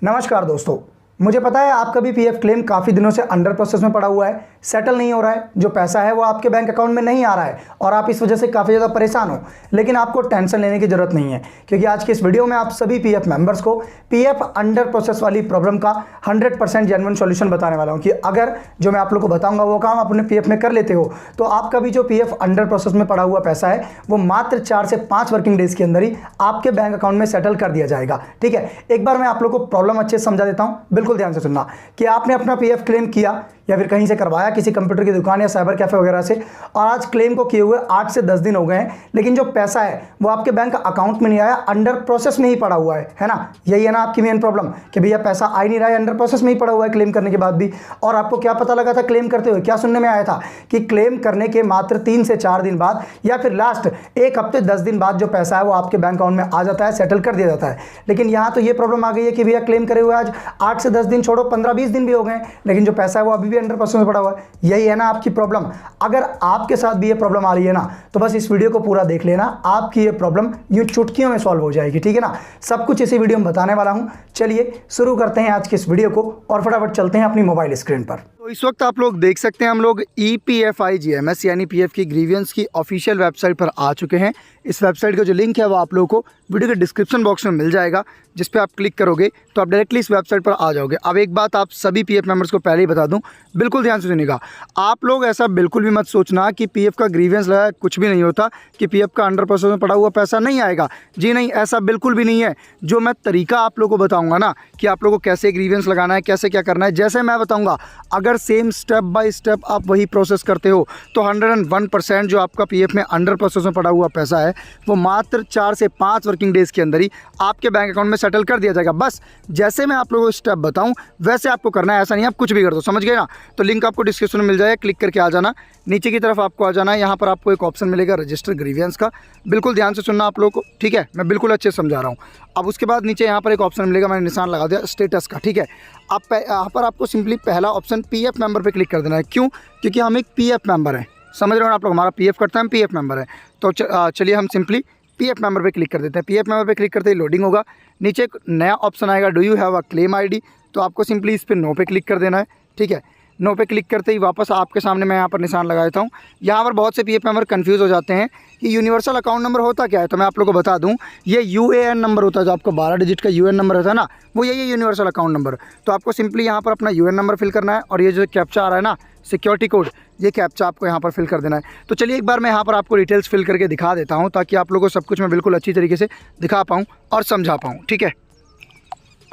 नमस्कार दोस्तों, मुझे पता है आपका भी पीएफ क्लेम काफ़ी दिनों से अंडर प्रोसेस में पड़ा हुआ है, सेटल नहीं हो रहा है, जो पैसा है वो आपके बैंक अकाउंट में नहीं आ रहा है और आप इस वजह से काफ़ी ज़्यादा परेशान हो। लेकिन आपको टेंशन लेने की ज़रूरत नहीं है, क्योंकि आज की इस वीडियो में आप सभी पीएफ मेंबर्स को पीएफ अंडर प्रोसेस वाली प्रॉब्लम का 100% जेन्युइन सॉल्यूशन बताने वाला हूँ कि अगर जो मैं आप लोग को बताऊँगा वो काम अपने पीएफ में कर लेते हो तो आपका भी जो पीएफ अंडर प्रोसेस में पड़ा हुआ पैसा है वो मात्र 4 से 5 वर्किंग डेज के अंदर ही आपके बैंक अकाउंट में सेटल कर दिया जाएगा। ठीक है, एक बार मैं आप लोग को प्रॉब्लम अच्छे से समझा देता हूँ, बिल्कुल ध्यान से सुनना। कि आपने अपना पीएफ क्लेम किया या फिर कहीं से करवाया, किसी कंप्यूटर की दुकान या साइबर कैफे वगैरह से, और आज क्लेम को किए हुए 8 से 10 दिन हो गए हैं, लेकिन जो पैसा है वो आपके बैंक अकाउंट में नहीं आया, अंडर प्रोसेस में ही पड़ा हुआ है ना। यही है ना आपकी मेन प्रॉब्लम कि भैया पैसा आ ही नहीं रहा है, अंडर प्रोसेस में ही पड़ा हुआ है क्लेम करने के बाद भी। और आपको क्या पता लगा था क्लेम करते हुए, क्या सुनने में आया था कि क्लेम करने के मात्र 3 से 4 दिन बाद या फिर लास्ट 1 हफ्ते 10 दिन बाद जो पैसा है वो आपके बैंक अकाउंट में आ जाता है, सेटल कर दिया जाता है। लेकिन यहाँ तो ये प्रॉब्लम आ गई है कि भैया क्लेम करे हुए आज 8 से 10 दिन छोड़ो 15-20 दिन भी हो गए, लेकिन जो पैसा है वो अभी भी अंडर प्रोसेस में पड़ा हुआ है। यही है ना आपकी प्रॉब्लम। अगर आपके साथ भी ये प्रॉब्लम आ रही है ना तो बस इस वीडियो को पूरा देख लेना, आपकी ये प्रॉब्लम यूं चुटकियों में सॉल्व हो जाएगी। ठीक है ना, सब कुछ इसी वीडियो में बताने वाला हूं। चलिए शुरू करते हैं आज की इस वीडियो को और फटाफट चलते हैं अपनी मोबाइल स्क्रीन पर। तो इस वक्त आप लोग देख सकते हैं हम लोग EPFIGMS यानी पीएफ की ग्रीवियंस की ऑफिशियल वेबसाइट पर आ चुके हैं। इस वेबसाइट का जो लिंक है वो आप लोगों को वीडियो के डिस्क्रिप्शन बॉक्स में मिल जाएगा, जिस पे आप क्लिक करोगे तो आप डायरेक्टली इस वेबसाइट पर आ जाओगे। अब एक बात आप सभी पीएफ मेंबर्स को पहले ही बता दूं, बिल्कुल ध्यान से सुनिएगा। आप लोग ऐसा बिल्कुल भी मत सोचना कि पीएफ का ग्रीवियंस लगा कुछ भी नहीं होता, कि पीएफ का अंडर प्रोसेस में पड़ा हुआ पैसा नहीं आएगा। जी नहीं, ऐसा बिल्कुल भी नहीं है। जो मैं तरीका आप लोगों को बताऊँगा ना कि आप लोगों को कैसे ग्रीवियंस लगाना है, कैसे क्या करना है, जैसे मैं बताऊँगा, अगर सेम स्टेप बाय स्टेप आप वही प्रोसेस करते हो तो 101% जो आपका पीएफ में अंडर प्रोसेस में पड़ा हुआ पैसा है वो मात्र 4 से 5 वर्किंग डेज के अंदर ही आपके बैंक अकाउंट में सेटल कर दिया जाएगा। बस जैसे मैं आप लोगों को स्टेप बताऊं वैसे आपको करना है, ऐसा नहीं आप कुछ भी कर दो, समझ गए ना। तो लिंक आपको डिस्क्रिप्शन में मिल जाएगा, क्लिक करके आ जाना। नीचे की तरफ आपको आ जाना है, यहाँ पर आपको एक ऑप्शन मिलेगा रजिस्टर ग्रीवियंस का। बिल्कुल ध्यान से सुनना आप लोगों को, ठीक है, मैं बिल्कुल अच्छे से समझा रहा हूँ। अब उसके बाद नीचे यहाँ पर एक ऑप्शन मिलेगा, मैंने निशान लगा दिया स्टेटस का, ठीक है। अब यहाँ पर आपको सिंपली पहला ऑप्शन पीएफ मेंबर पे क्लिक कर देना है। क्यों? क्योंकि हम एक पीएफ मेंबर हैं, समझ रहे हो ना आप लोग, हमारा पीएफ करता है, हम पीएफ मेंबर है। तो चलिए हम सिंपली पीएफ मेंबर पे क्लिक कर देते हैं। पीएफ मेंबर पे क्लिक करते ही लोडिंग होगा, नीचे एक नया ऑप्शन आएगा, do you have a claim ID. तो आपको सिंपली इस पर नो पे क्लिक कर देना है, ठीक है। नो पे क्लिक करते ही वापस आपके सामने मैं यहाँ पर निशान लगा देता हूँ। यहाँ पर बहुत से पीएफ मेंबर कंफ्यूज हो जाते हैं कि यूनिवर्सल अकाउंट नंबर होता क्या है। तो मैं आप लोगों को बता दूँ, ये यूएएन नंबर होता है, जो आपका 12 डिजिट का यूएएन नंबर होता है ना, वो यही है यूनिवर्सल अकाउंट नंबर। तो आपको सिंपली यहाँ पर अपना यूएएन नंबर फिल करना है और ये जो कैप्चा आ रहा है ना, सिक्योरिटी कोड, ये कैप्चा आपको यहाँ पर फिल कर देना है। तो चलिए एक बार मैं यहाँ पर आपको डिटेल्स फिल करके दिखा देता हूँ, ताकि आप लोगों को सब कुछ मैं बिल्कुल अच्छी तरीके से दिखा पाऊँ और समझा पाऊँ, ठीक है।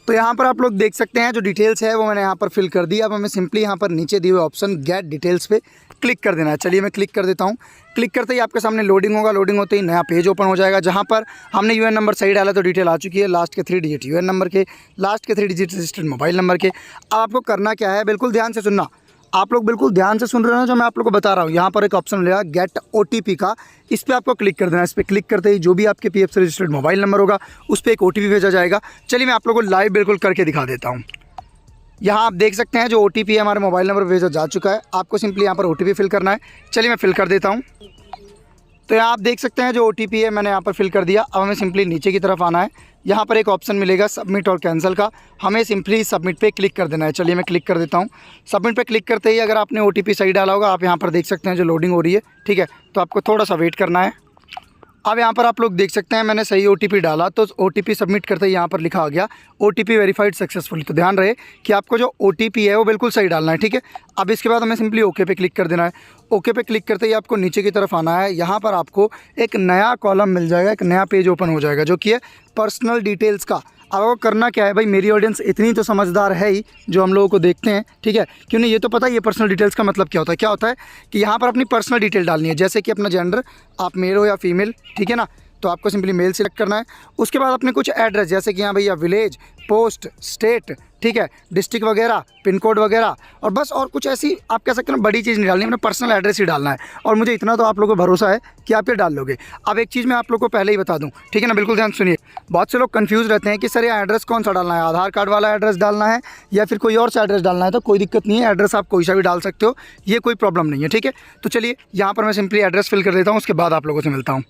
तो यहाँ पर आप लोग देख सकते हैं जो डिटेल्स है वो मैंने यहाँ पर फिल कर दी। अब हमें सिंपली यहाँ पर नीचे दिए हुए ऑप्शन गेट डिटेल्स पे क्लिक कर देना है। चलिए मैं क्लिक कर देता हूँ। क्लिक करते ही आपके सामने लोडिंग होगा, लोडिंग होते ही नया पेज ओपन हो जाएगा, जहाँ पर हमने यूएन नंबर सही डाला तो डिटेल आ चुकी है, लास्ट के 3 डिजिट यूएन नंबर के, लास्ट के 3 डिजिट रजिस्टर्ड मोबाइल नंबर के। अब आपको करना क्या है, बिल्कुल ध्यान से सुनना, आप लोग बिल्कुल ध्यान से सुन रहे हो जो मैं आप लोग को बता रहा हूँ। यहाँ पर एक ऑप्शन मिलेगा गेट OTP का, इस पर आपको क्लिक कर देना है। इस पर क्लिक करते ही जो भी आपके पीएफ से रजिस्टर्ड मोबाइल नंबर होगा उस पर एक OTP भेजा जाएगा। चलिए मैं आप लोगों को लाइव बिल्कुल करके दिखा देता हूँ। यहाँ आप देख सकते हैं जो OTP है हमारे मोबाइल नंबर भेजा जा चुका है। आपको सिंपली यहाँ पर OTP फिल करना है। चलिए मैं फिल कर देता हूँ। तो यहाँ आप देख सकते हैं जो OTP है मैंने यहाँ पर फिल कर दिया। अब हमें सिंपली नीचे की तरफ आना है, यहाँ पर एक ऑप्शन मिलेगा सबमिट और कैंसिल का, हमें सिंपली सबमिट पे क्लिक कर देना है। चलिए मैं क्लिक कर देता हूँ। सबमिट पे क्लिक करते ही अगर आपने OTP सही डाला होगा, आप यहाँ पर देख सकते हैं जो लोडिंग हो रही है, ठीक है। तो आपको थोड़ा सा वेट करना है। अब यहाँ पर आप लोग देख सकते हैं मैंने सही OTP डाला, तो OTP सबमिट करते ही यहाँ पर लिखा आ गया OTP वेरीफाइड सक्सेसफुली। तो ध्यान रहे कि आपको जो OTP है वो बिल्कुल सही डालना है, ठीक है। अब इसके बाद हमें सिंपली ओके पे क्लिक कर देना है। ओके पे क्लिक करते ही आपको नीचे की तरफ आना है। यहाँ पर आपको एक नया कॉलम मिल जाएगा, एक नया पेज ओपन हो जाएगा, जो कि है पर्सनल डिटेल्स का। अब आपको करना क्या है भाई, मेरी ऑडियंस इतनी तो समझदार है ही जो हम लोगों को देखते हैं, ठीक है। क्यों नहीं, ये तो पता है ये पर्सनल डिटेल्स का मतलब क्या होता है। क्या होता है कि यहाँ पर अपनी पर्सनल डिटेल डालनी है, जैसे कि अपना जेंडर, आप मेल हो या फीमेल, ठीक है ना। तो आपको सिंपली मेल सिलेक्ट करना है। उसके बाद अपने कुछ एड्रेस, जैसे कि यहाँ भैया विलेज, पोस्ट, स्टेट, ठीक है, डिस्ट्रिक्ट वगैरह, पिन कोड वगैरह, और बस और कुछ ऐसी आप कह सकते हैं बड़ी चीज़ नहीं डालनी, अपना पर्सनल एड्रेस ही डालना है। और मुझे इतना तो आप लोगों को भरोसा है कि आप ये डाल लोगे। अब एक चीज़ मैं आप लोगों को पहले ही बता दूं, ठीक है ना, बिल्कुल ध्यान सुनिए। बहुत से लोग कंफ्यूज रहते हैं कि सर ये एड्रेस कौन सा डालना है, आधार कार्ड वाला एड्रेस डालना है या फिर कोई और सा एड्रेस डालना है। तो कोई दिक्कत नहीं है, एड्रेस आप कोई सा भी डाल सकते हो, ये कोई प्रॉब्लम नहीं है, ठीक है। तो चलिए यहाँ पर मैं सिंपली एड्रेस फिल कर देता हूँ, उसके बाद आप लोगों से मिलता हूँ।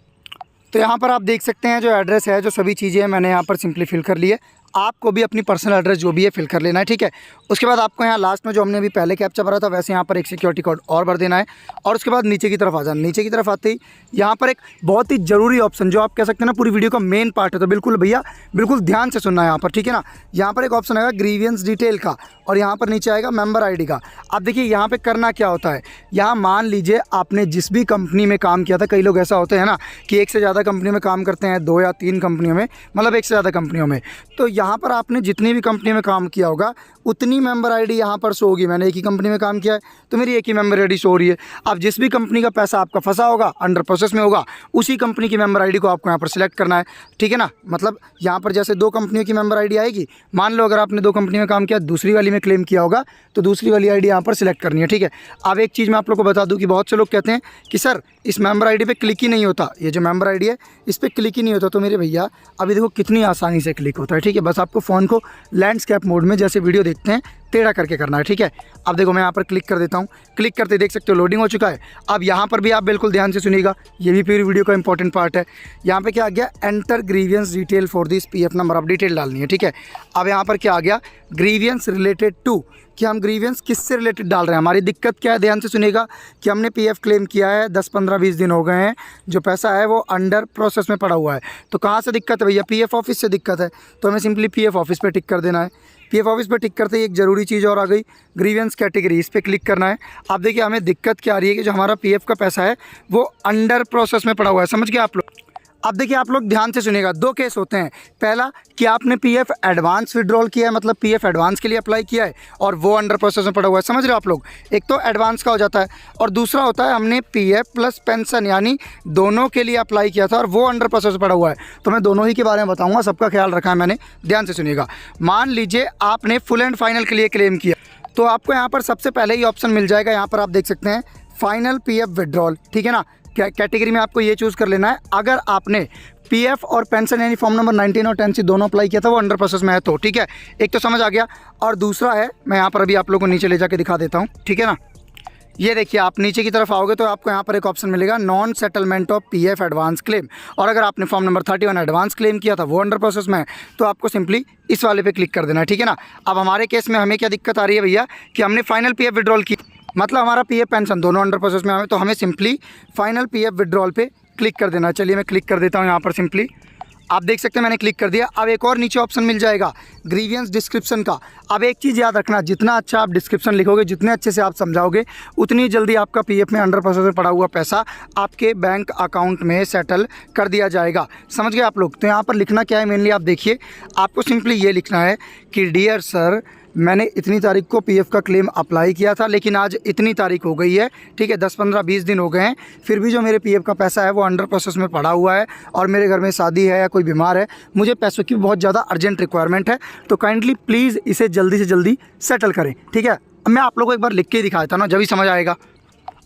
तो यहाँ पर आप देख सकते हैं जो एड्रेस है, जो सभी चीज़ें मैंने यहाँ पर सिंपली फिल कर ली है। आपको भी अपनी पर्सनल एड्रेस जो भी है फिल कर लेना है, ठीक है। उसके बाद आपको यहाँ लास्ट में जो हमने अभी पहले कैप्चा भरा था वैसे यहाँ पर एक सिक्योरिटी कोड और भर देना है और उसके बाद नीचे की तरफ आ जाना। नीचे की तरफ आते ही यहाँ पर एक बहुत ही ज़रूरी ऑप्शन जो आप कह सकते हैं ना पूरी वीडियो का मेन पार्ट है, तो बिल्कुल भैया बिल्कुल ध्यान से सुनना है यहाँ पर, ठीक है ना। यहाँ पर एक ऑप्शन आएगा ग्रीवियंस डिटेल का और यहाँ पर नीचे आएगा मेंबर आईडी का। अब देखिए यहाँ पे करना क्या होता है, यहाँ मान लीजिए आपने जिस भी कंपनी में काम किया था, कई लोग ऐसा होते हैं ना कि एक से ज़्यादा कंपनी में काम करते हैं, 2 या 3 कंपनियों में, मतलब एक से ज़्यादा कंपनियों में। तो यहाँ पर आपने जितनी भी कंपनी में काम किया होगा उतनी मेंबर आईडी यहाँ पर शो होगी। मैंने एक ही कंपनी में काम किया है तो मेरी एक ही मेंबर आईडी शो हो रही है। अब जिस भी कंपनी का पैसा आपका फंसा होगा, अंडर प्रोसेस में होगा, उसी कंपनी की मेंबर आईडी को आपको यहाँ पर सिलेक्ट करना है, ठीक है ना। मतलब यहाँ पर जैसे 2 कंपनियों की मेंबर आईडी आएगी, मान लो अगर आपने 2 कंपनी में काम किया, दूसरी वाली में क्लेम किया होगा तो दूसरी वाली आईडी यहाँ पर सिलेक्ट करनी है, ठीक है। अब एक चीज़ मैं आप लोग को बता दूँ कि बहुत से लोग कहते हैं कि सर इस मेंबर आईडी पे क्लिक ही नहीं होता, ये जो मेंबर आईडी है इस पर क्लिक ही नहीं होता। तो मेरे भैया अभी देखो कितनी आसानी से क्लिक होता है, ठीक है। बस आपको फ़ोन को लैंडस्केप मोड में जैसे वीडियो देखते हैं टेढ़ा करके करना है, ठीक है। अब देखो मैं यहाँ पर क्लिक कर देता हूँ, क्लिक करते देख सकते हो लोडिंग हो चुका है। अब यहाँ पर भी आप बिल्कुल ध्यान से सुनिएगा, ये भी पूरी वीडियो का इंपॉर्टेंट पार्ट है। यहाँ पे क्या आ गया, enter grievance detail for this PF number, अब डिटेल डालनी है, ठीक है। अब यहाँ पर क्या आ गया, ग्रीवियंस रिलेटेड टू, कि हम ग्रीवियंस किससे रिलेटेड डाल रहे हैं, हमारी दिक्कत क्या है, ध्यान से सुनिएगा कि हमने पीएफ क्लेम किया है, 10, 15, 20 दिन हो गए हैं, जो पैसा है वो अंडर प्रोसेस में पड़ा हुआ है। तो कहाँ से दिक्कत है भैया, पीएफ ऑफिस से दिक्कत है। तो हमें सिंपली पीएफ ऑफिस पे टिक कर देना है। पीएफ ऑफिस पे टिक करते ही एक ज़रूरी चीज़ और आ गई, ग्रीवियंस कैटेगरी, इस पर क्लिक करना है। अब देखिए हमें दिक्कत क्या आ रही है कि जो हमारा पीएफ का पैसा है वो अंडर प्रोसेस में पड़ा हुआ है, समझ गए आप लोग। अब देखिए आप लोग ध्यान से सुनिएगा, 2 केस होते हैं। पहला कि आपने पीएफ एडवांस विड्रॉल किया है, मतलब पीएफ एडवांस के लिए अप्लाई किया है और वो अंडर प्रोसेस में पड़ा हुआ है, समझ रहे हो आप लोग। एक तो एडवांस का हो जाता है और दूसरा होता है हमने पीएफ प्लस पेंशन यानी दोनों के लिए अप्लाई किया था और वो अंडर प्रोसेस में पड़ा हुआ है। तो मैं दोनों ही के बारे में बताऊँगा, सबका ख्याल रखा है मैंने, ध्यान से सुनिएगा। मान लीजिए आपने फुल एंड फाइनल के लिए क्लेम किया तो आपको यहाँ पर सबसे पहले ही ऑप्शन मिल जाएगा, यहाँ पर आप देख सकते हैं फाइनल पीएफ विड्रॉल, ठीक है ना। कैटेगरी में आपको ये चूज़ कर लेना है, अगर आपने पीएफ और पेंशन यानी फॉर्म नंबर 19 और 10 दोनों अप्लाई किया था वो अंडर प्रोसेस में है तो, ठीक है। एक तो समझ आ गया और दूसरा है, मैं यहाँ पर अभी आप लोगों को नीचे ले जाके दिखा देता हूँ, ठीक है ना। ये देखिए आप नीचे की तरफ आओगे तो आपको यहाँ पर एक ऑप्शन मिलेगा non settlement of PF advance claim, और अगर आपने फॉर्म नंबर 31 एडवांस क्लेम किया था वो अंडर प्रोसेस में है तो आपको सिंपली इस वाले पे क्लिक कर देना है, ठीक है ना। अब हमारे केस में हमें क्या दिक्कत आ रही है भैया कि हमने फाइनल पीएफ विड्रॉल की, मतलब हमारा पीएफ पेंशन दोनों अंडर प्रोसेस में हमें, तो हमें सिंपली फाइनल पीएफ विड्रॉल पे क्लिक कर देना है। चलिए मैं क्लिक कर देता हूँ यहाँ पर, सिंपली आप देख सकते हैं मैंने क्लिक कर दिया। अब एक और नीचे ऑप्शन मिल जाएगा ग्रीवियंस डिस्क्रिप्शन का। अब एक चीज़ याद रखना, जितना अच्छा आप डिस्क्रिप्शन लिखोगे, जितने अच्छे से आप समझाओगे, उतनी जल्दी आपका पीएफ में अंडर प्रोसेस में पड़ा हुआ पैसा आपके बैंक अकाउंट में सेटल कर दिया जाएगा, समझ गए आप लोग। तो यहाँ पर लिखना क्या है मेनली, आप देखिए आपको सिंपली ये लिखना है कि डियर सर, मैंने इतनी तारीख को पीएफ का क्लेम अप्लाई किया था लेकिन आज इतनी तारीख हो गई है, ठीक है, 10, 15, 20 दिन हो गए हैं, फिर भी जो मेरे पीएफ का पैसा है वो अंडर प्रोसेस में पड़ा हुआ है और मेरे घर में शादी है या कोई बीमार है, मुझे पैसों की बहुत ज़्यादा अर्जेंट रिक्वायरमेंट है, तो काइंडली प्लीज़ इसे जल्दी से जल्दी सेटल करें, ठीक है। अब मैं आप लोगों को एक बार लिख के ही दिखा देता हूँ ना, जब ही समझ आएगा।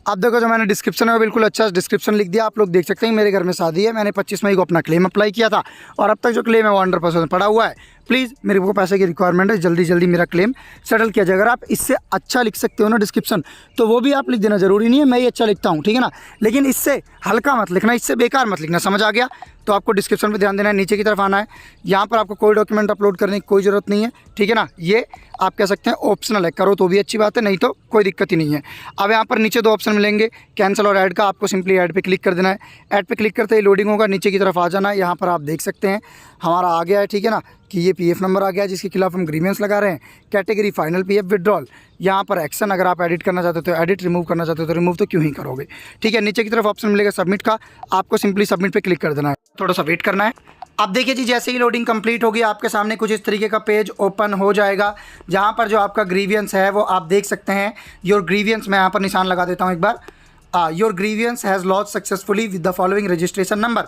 आप देखो जो मैंने डिस्क्रिप्शन में बिल्कुल अच्छा डिस्क्रिप्शन लिख दिया, आप लोग देख सकते हैं मेरे घर में शादी है, मैंने 25 मई को अपना क्लेम अप्लाई किया था और अब तक जो क्लेम है वो अंडर प्रोसेस में पड़ा हुआ है, प्लीज़ मेरे को पैसे की रिक्वायरमेंट है, जल्दी जल्दी मेरा क्लेम सेटल किया जाए। अगर आप इससे अच्छा लिख सकते हो ना डिस्क्रिप्शन तो वो भी आप लिख देना, ज़रूरी नहीं है मैं ही अच्छा लिखता हूँ, ठीक है ना, लेकिन इससे हल्का मत लिखना, इससे बेकार मत लिखना, समझ आ गया। तो आपको डिस्क्रिप्शन पे ध्यान देना है, नीचे की तरफ आना है, यहाँ पर आपको कोई डॉक्यूमेंट अपलोड करने की कोई ज़रूरत नहीं है, ठीक है ना, ये आप कह सकते हैं ऑप्शनल है, करो तो भी अच्छी बात है, नहीं तो कोई दिक्कत ही नहीं है। अब यहाँ पर नीचे 2 ऑप्शन मिलेंगे, कैंसिल और ऐड का, आपको सिंपली ऐड पे क्लिक कर देना है। ऐड पे क्लिक करते ही लोडिंग होगा, नीचे की तरफ आ जाना है, यहाँ पर आप देख सकते हैं हमारा आ गया है, ठीक है ना, कि ये पीएफ नंबर आ गया जिसके खिलाफ हम ग्रीवियंस लगा रहे हैं, कैटेगरी फाइनल पीएफ विड्रॉल, यहाँ पर एक्शन अगर आप एडिट करना चाहते हो तो एडिट, रिमूव करना चाहते हो तो रिमूव, तो क्यों ही करोगे, ठीक है। नीचे की तरफ ऑप्शन मिलेगा सबमिट का, आपको सिंपली सबमिट पे क्लिक कर देना है, थोड़ा सा वेट करना है। अब देखिए जी, जैसे ही लोडिंग कंप्लीट होगी आपके सामने कुछ इस तरीके का पेज ओपन हो जाएगा, जहाँ पर जो आपका ग्रीवियंस है वो आप देख सकते हैं, योर ग्रीवियंस, मैं यहाँ पर निशान लगा देता हूँ एक बार, your grievance has launch successfully with the following registration number.